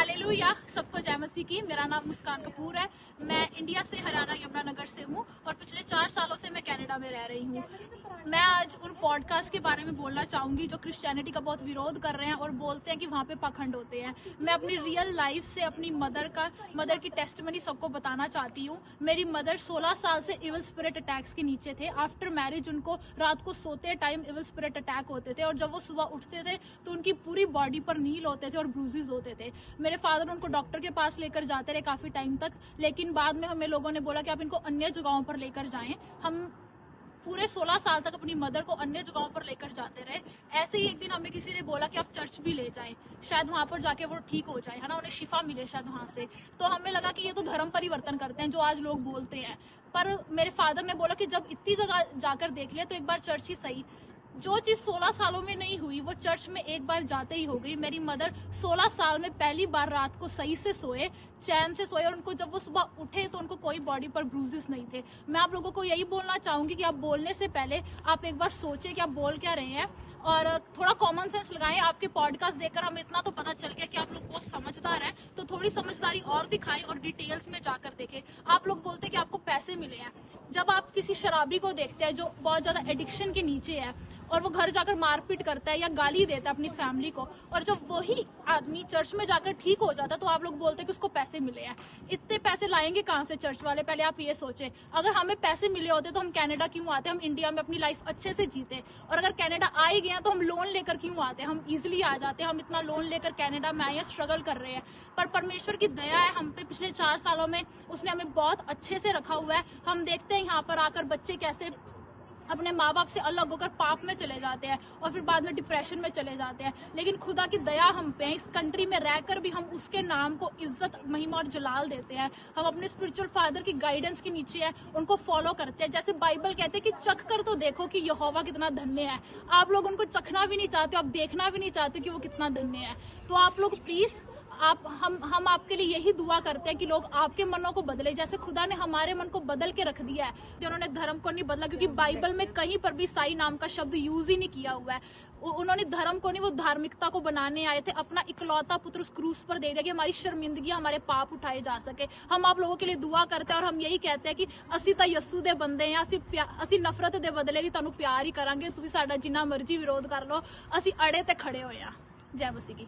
Hallelujah, सबको जय मसीह की। मेरा नाम मुस्कान कपूर है। मैं इंडिया से हरियाणा यमुनानगर से हूँ और पिछले 4 सालों से मैं कनाडा में रह रही हूँ। मैं आज उन पॉडकास्ट के बारे में बोलना चाहूंगी जो क्रिश्चियनिटी का बहुत विरोध कर रहे हैं और बोलते हैं कि वहाँ पे पाखंड होते हैं। मैं अपनी रियल लाइफ से अपनी मदर की टेस्टमनी सबको बताना चाहती हूँ। मेरी मदर 16 साल से इविल स्पिरिट अटैक्स के नीचे थे। आफ्टर मैरिज उनको रात को सोते टाइम इविल स्पिरिट अटैक होते थे और जब वो सुबह उठते थे तो उनकी पूरी बॉडी पर नील होते थे और ब्रूजेस होते थे। मेरे फादर उनको डॉक्टर के पास लेकर जाते रहे काफी टाइम तक, लेकिन बाद में हमें लोगों ने बोला कि आप इनको अन्य जगहों पर लेकर जाएं। हम पूरे 16 साल तक अपनी मदर को अन्य जगहों पर लेकर जाते रहे। ऐसे ही एक दिन हमें किसी ने बोला कि आप चर्च भी ले जाएं, शायद वहां पर जाके वो ठीक हो जाए, है ना, उन्हें शिफा मिले शायद वहां से। तो हमें लगा कि ये तो धर्म परिवर्तन करते हैं जो आज लोग बोलते हैं। पर मेरे फादर ने बोला कि जब इतनी जगह जाकर देख लिया तो एक बार चर्च ही सही। जो चीज 16 सालों में नहीं हुई वो चर्च में एक बार जाते ही हो गई। मेरी मदर 16 साल में पहली बार रात को सही से सोए, चैन से सोए, और उनको जब वो सुबह उठे तो उनको कोई बॉडी पर ब्रूजेस नहीं थे। मैं आप लोगों को यही बोलना चाहूंगी कि आप बोलने से पहले आप एक बार सोचें कि आप बोल क्या रहे हैं और थोड़ा कॉमन सेंस लगाएं। आपके पॉडकास्ट देखकर हमें इतना तो पता चल गया कि आप लोग बहुत समझदार हैं, तो थोड़ी समझदारी और दिखाएं और डिटेल्स में जाकर देखें। आप लोग बोलते हैं कि आपको पैसे मिले हैं। जब आप किसी शराबी को देखते हैं जो बहुत ज्यादा एडिक्शन के नीचे है और वो घर जाकर मारपीट करता है या गाली देता है अपनी फैमिली को, और जब वही आदमी चर्च में जाकर ठीक हो जाता है तो आप लोग बोलते हैं कि उसको पैसे मिले हैं। इतने पैसे लाएंगे कहाँ से चर्च वाले? पहले आप ये सोचें। अगर हमें पैसे मिले होते तो हम कनाडा क्यों आते? हम इंडिया में अपनी लाइफ अच्छे से जीते। और अगर कनाडा आ ही गए तो हम लोन लेकर क्यों आते? हम इजिली आ जाते। हम इतना लोन लेकर कनाडा में आए, स्ट्रगल कर रहे हैं, पर परमेश्वर की दया है हम पे। पिछले 4 सालों में उसने हमें बहुत अच्छे से रखा हुआ है। हम देखते हैं यहाँ पर आकर बच्चे कैसे अपने माँ बाप से अलग होकर पाप में चले जाते हैं और फिर बाद में डिप्रेशन में चले जाते हैं, लेकिन खुदा की दया हम पे है। इस कंट्री में रहकर भी हम उसके नाम को इज्जत, महिमा और जलाल देते हैं। हम अपने स्पिरिचुअल फादर की गाइडेंस के नीचे हैं, उनको फॉलो करते हैं। जैसे बाइबल कहते हैं कि चख कर तो देखो कि यहोवा कितना धन्य है। आप लोग उनको चखना भी नहीं चाहते, आप देखना भी नहीं चाहते कि वो कितना धन्य है। तो आप लोग प्लीज हम आपके लिए यही दुआ करते हैं कि लोग आपके मनों को बदले, जैसे खुदा ने हमारे मन को बदल के रख दिया है कि उन्होंने धर्म को नहीं बदला, क्योंकि बाइबल में कहीं पर भी ईसाई नाम का शब्द यूज ही नहीं किया हुआ है। उन्होंने धर्म को नहीं, वो धार्मिकता को बनाने आए थे। अपना इकलौता पुत्र उस क्रूस पर दे दिया कि हमारी शर्मिंदगी, हमारे पाप उठाए जा सके। हम आप लोगों के लिए दुआ करते हैं और हम यही कहते हैं कि ਅਸੀਂ ਤਾਂ ਯਸੂ ਦੇ ਬੰਦੇ ਹਾਂ, ਅਸੀਂ ਨਫ਼ਰਤ ਦੇ ਬਦਲੇ ਵੀ ਤੁਹਾਨੂੰ ਪਿਆਰ ਹੀ ਕਰਾਂਗੇ। ਤੁਸੀਂ ਸਾਡਾ ਜਿੰਨਾ ਮਰਜ਼ੀ ਵਿਰੋਧ ਕਰ ਲਓ, ਅਸੀਂ ਅੜੇ ਤੇ ਖੜੇ ਹੋਏ ਆ। ਜੈ ਮਸੀਹ ਕੀ।